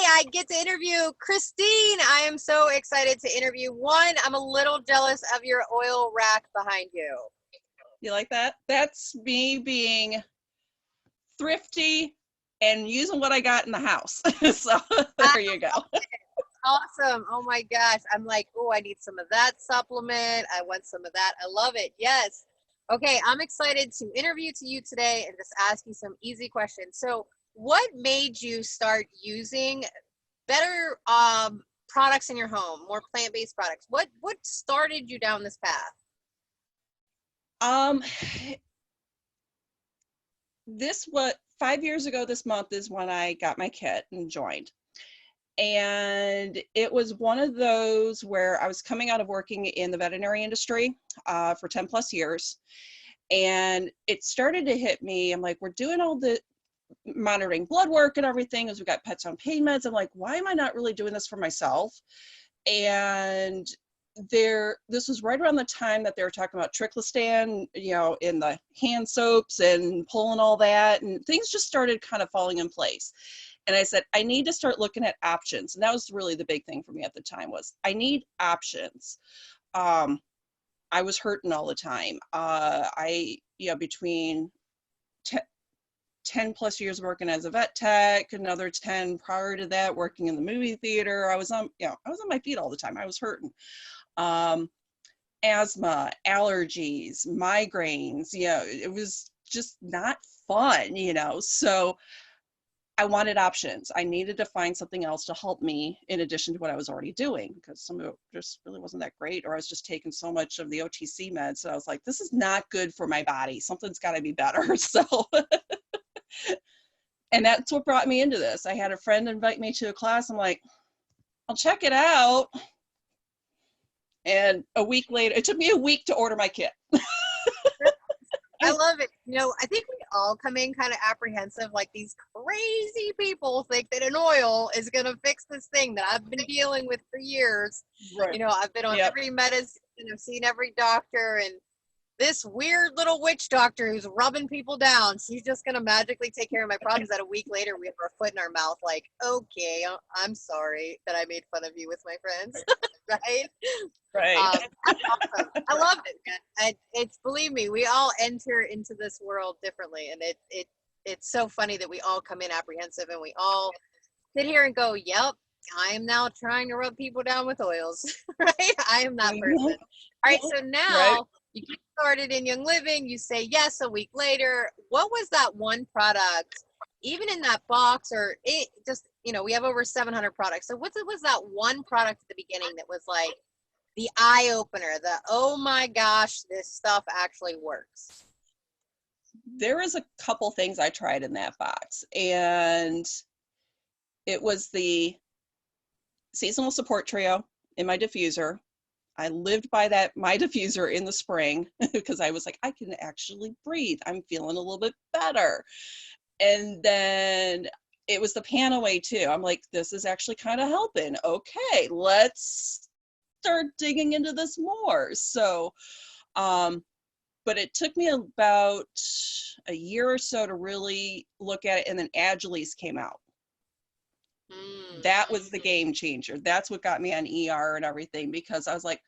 I get to interview Christine. I am so excited to interview. One, I'm a little jealous of your oil rack behind you. You like that? That's me being thrifty and using what I got in the house. So there you go. Awesome. Oh my gosh. I'm like, oh, I need some of that supplement. I want some of that. I love it. Yes. Okay. I'm excited to interview to you today and just ask you some easy questions. So what made you start using better products in your home, more plant-based products? What started you down this path? This was 5 years ago this month is when I got my kit and joined. And it was one of those where I was coming out of working in the veterinary industry for 10 plus years. And it started to hit me. I'm like, we're doing all the monitoring blood work and everything as we got pets on pain meds. I'm like, why am I not really doing this for myself? And this was right around the time that they were talking about triclostan, in the hand soaps and pulling all that, and things just started kind of falling in place. And I said, I need to start looking at options. And that was really the big thing for me at the time was I need options. I was hurting all the time. Between 10 plus years working as a vet tech, another 10 prior to that working in the movie theater, I was on my feet all the time. I was hurting. Asthma, allergies, migraines, it was just not fun, so I wanted options. I needed to find something else to help me in addition to what I was already doing, because some of it just really wasn't that great, or I was just taking so much of the OTC meds. So I was like, this is not good for my body. Something's got to be better. So, and that's what brought me into this. I had a friend invite me to a class. I'm like, I'll check it out. And a week later, it took me a week to order my kit. I love it. I think we all come in kind of apprehensive, like these crazy people think that an oil is going to fix this thing that I've been dealing with for years. Right. I've been on every medicine, I've seen every doctor, and this weird little witch doctor who's rubbing people down, she's just going to magically take care of my problems. That a week later, we have our foot in our mouth, like, okay, I'm sorry that I made fun of you with my friends. Right? Right. That's awesome. I love it, man. It's, believe me, we all enter into this world differently, and it's so funny that we all come in apprehensive, and we all sit here and go, yep, I am now trying to rub people down with oils. Right? I am that person. All right, so now you get started in Young Living, you say yes a week later. What was that one product, even in that box, or it just, we have over 700 products. So what was that one product at the beginning that was like the eye opener, oh my gosh, this stuff actually works? There was a couple things I tried in that box, and it was the seasonal support trio in my diffuser. I lived by my diffuser in the spring because I was like, I can actually breathe. I'm feeling a little bit better. And then it was the Panaway too. I'm like, this is actually kind of helping. Okay, let's start digging into this more. So, but it took me about a year or so to really look at it. And then Allergies came out. That was the game changer. That's what got me on ER and everything, because I was like,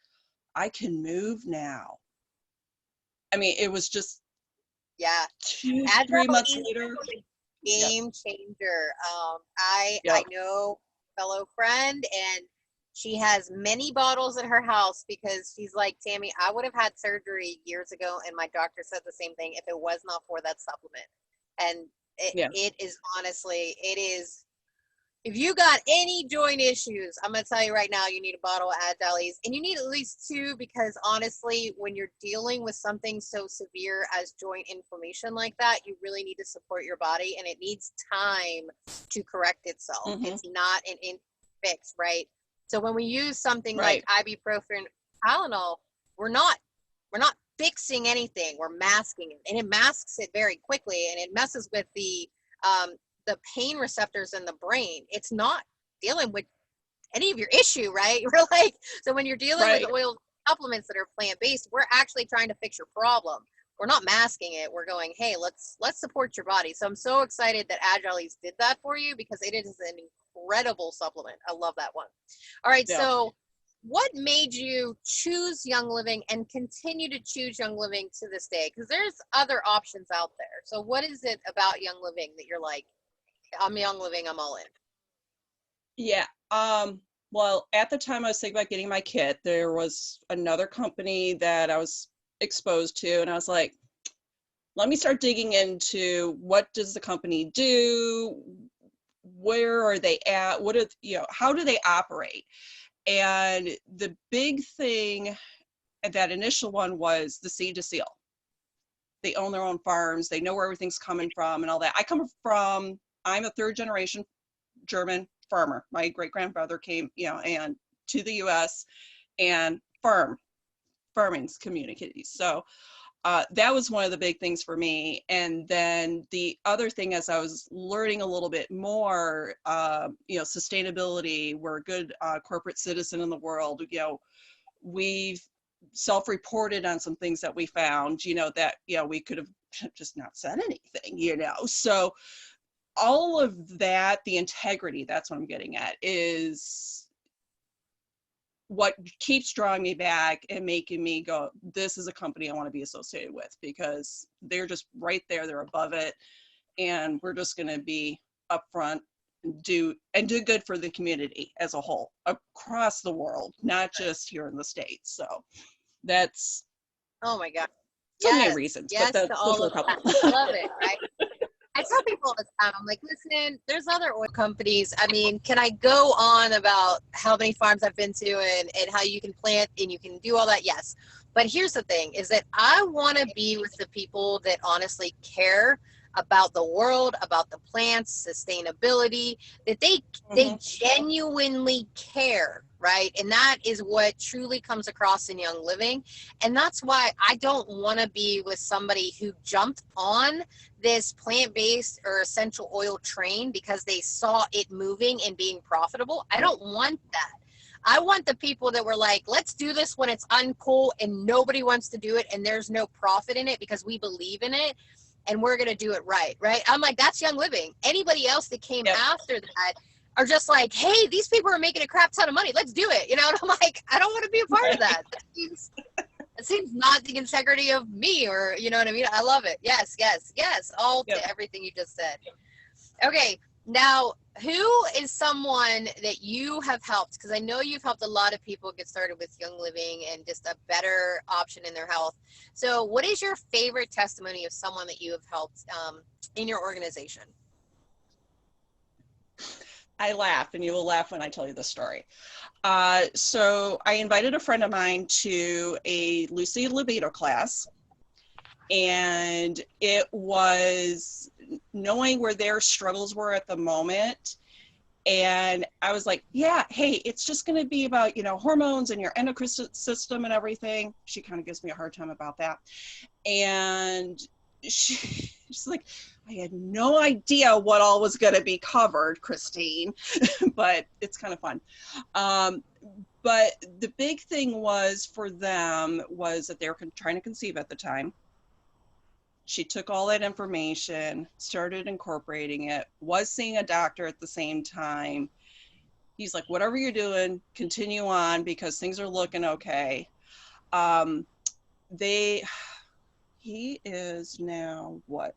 I can move now. I mean, it was just 3 months later. Game changer. I know a fellow friend, and she has many bottles in her house because she's like, Tammy, I would have had surgery years ago, and my doctor said the same thing if it was not for that supplement. And it is honestly, it is. If you got any joint issues, I'm going to tell you right now, you need a bottle of Allergies, and you need at least 2, because honestly, when you're dealing with something so severe as joint inflammation like that, you really need to support your body, and it needs time to correct itself. It's not an instant fix, right? So when we use something like ibuprofen, Tylenol, we're not fixing anything. We're masking it, and it masks it very quickly, and it messes with the pain receptors in the brain. It's not dealing with any of your issue, right? We're like, so when you're dealing with oil supplements that are plant-based, we're actually trying to fix your problem. we're not masking it. We're going, hey, let's support your body. So I'm so excited that Allergies did that for you, because it is an incredible supplement. I love that one. All right, Yeah. so what made you choose Young Living and continue to choose Young Living to this day? Because there's other options out there. So what is it about Young Living that you're like, I'm Young Living, I'm all in? Yeah. Well, at the time I was thinking about getting my kit, there was another company that I was exposed to, and I was like, let me start digging into what does the company do? Where are they at? What are, how do they operate? And the big thing at that initial one was the seed to seal. They own their own farms. They know where everything's coming from and all that. I'm a third generation German farmer. My great grandfather came, and to the US and farming communities. So that was one of the big things for me. And then the other thing, as I was learning a little bit more, sustainability, we're a good corporate citizen in the world. We've self-reported on some things that we found, that, we could have just not said anything, So all of that, the integrity, that's what I'm getting at, is what keeps drawing me back and making me go, this is a company I want to be associated with, because they're just right there, they're above it, and we're just going to be upfront and do good for the community as a whole across the world, not just here in the States. So that's, Oh my God. so many Yes. reasons, Yes but to those all are a of couple. that. I love it, right? I tell people all the time, I'm like, listen, there's other oil companies. I mean, can I go on about how many farms I've been to and how you can plant and you can do all that? Yes. But here's the thing, is that I want to be with the people that honestly care about the world, about the plants, sustainability, that they genuinely care, right? And that is what truly comes across in Young Living. And that's why I don't want to be with somebody who jumped on this plant-based or essential oil train because they saw it moving and being profitable. I don't want that. I want the people that were like, let's do this when it's uncool and nobody wants to do it and there's no profit in it because we believe in it and we're going to do it right, right? I'm like, that's Young Living. Anybody else that came after that are just like, hey, these people are making a crap ton of money. Let's do it. And I'm like, I don't want to be a part of that. It seems not the integrity of me, or you know what I mean? I love it. Yes, yes, yes. All to everything you just said. Okay, now who is someone that you have helped? Because I know you've helped a lot of people get started with Young Living and just a better option in their health. So what is your favorite testimony of someone that you have helped in your organization? I laugh, and you will laugh when I tell you the story. So I invited a friend of mine to a Lucy Libido class, and it was knowing where their struggles were at the moment. And I was like, yeah, hey, it's just going to be about, hormones and your endocrine system and everything. She kind of gives me a hard time about that. And she's like, I had no idea what all was going to be covered, Christine, but it's kind of fun. But the big thing was for them was that they were trying to conceive at the time. She took all that information, started incorporating it, was seeing a doctor at the same time. He's like, whatever you're doing, continue on because things are looking okay. He is now what?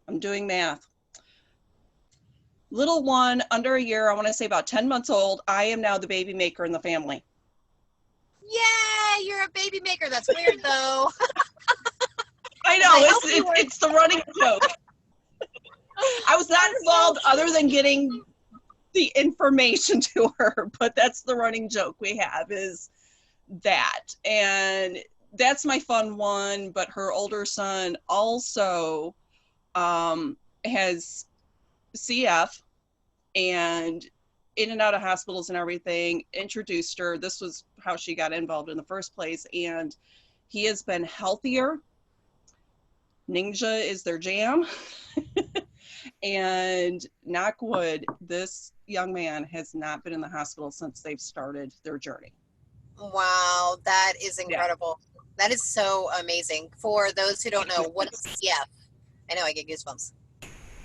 I'm doing math. Little one, under a year, I want to say about 10 months old. I am now the baby maker in the family. Yay, you're a baby maker. That's weird though. I know, it's the running joke. I was not involved other than getting the information to her, but that's the running joke we have is that. And that's my fun one, but her older son also has CF and in and out of hospitals and everything. Introduced her. This was how she got involved in the first place. And he has been healthier. Ninja is their jam. And knock wood, this young man has not been in the hospital since they've started their journey. Wow, that is Yeah. incredible. That is so amazing. For those who don't know, what is CF? I know, I get goosebumps.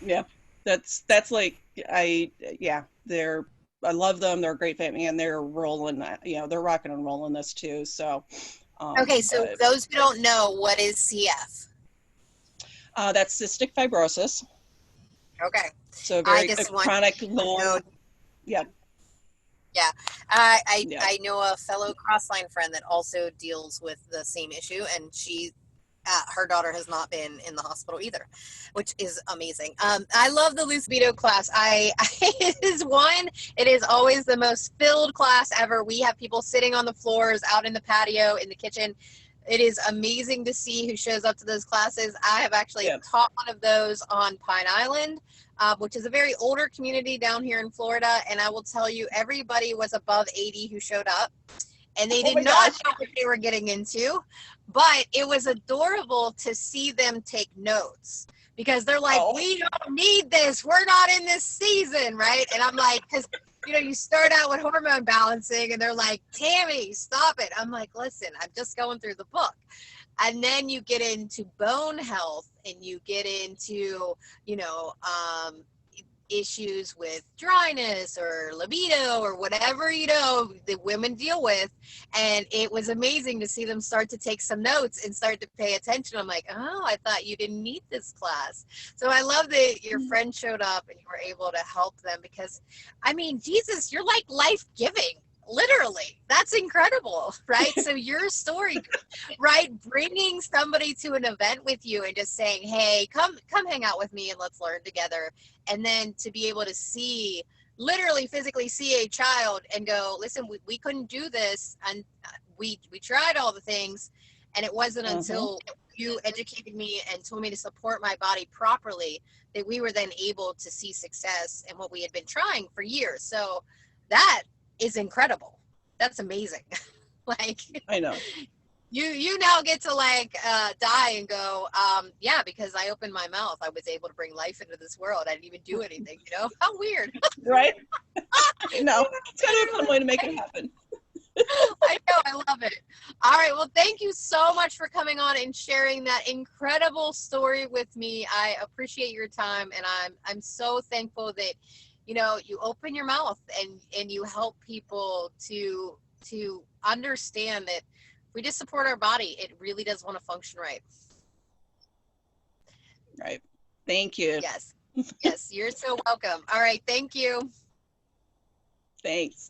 Yeah, that's like I love them. They're a great family, and they're rolling. They're rocking and rolling this too. So, Okay, so but those who don't know, what is CF? that's cystic fibrosis. Okay, So I a just want chronic to know. long, yeah, Yeah, I yeah. I know a fellow crossline friend that also deals with the same issue, and her daughter has not been in the hospital either, which is amazing. I love the loose veto class. It is one. It is always the most filled class ever. We have people sitting on the floors, out in the patio, in the kitchen. It is amazing to see who shows up to those classes. I have actually Yeah. taught one of those on Pine Island, which is a very older community down here in Florida. And I will tell you, everybody was above 80 who showed up, and they Oh did my not gosh. know what they were getting into, but it was adorable to see them take notes, because they're like, Oh, we don't need this. We're not in this season, right? And I'm like, because you start out with hormone balancing, and they're like, Tammy, stop it. I'm like, listen, I'm just going through the book. And then you get into bone health, and you get into, you know, issues with dryness or libido or whatever the women deal with. And it was amazing to see them start to take some notes and start to pay attention. I'm like, oh, I thought you didn't need this class. So I love that your friend showed up and you were able to help them, because I mean, Jesus, you're like life-giving, literally. That's incredible, right? So your story, right, bringing somebody to an event with you and just saying, hey, come hang out with me and let's learn together. And then to be able to see, literally physically see a child and go, listen, we couldn't do this, and we tried all the things, and it wasn't until you educated me and told me to support my body properly that we were then able to see success in what we had been trying for years. So that is incredible. That's amazing. Like, I know. you now get to die and go, yeah, because I opened my mouth, I was able to bring life into this world. I didn't even do anything. How weird. Right? No, it's kind of a fun way to make it happen. I know, I love it. All right, well, thank you so much for coming on and sharing that incredible story with me. I appreciate your time, and I'm so thankful that you open your mouth and you help people to understand that if we just support our body, it really does want to function right. Right. Thank you. Yes, you're so welcome. All right, thank you. Thanks.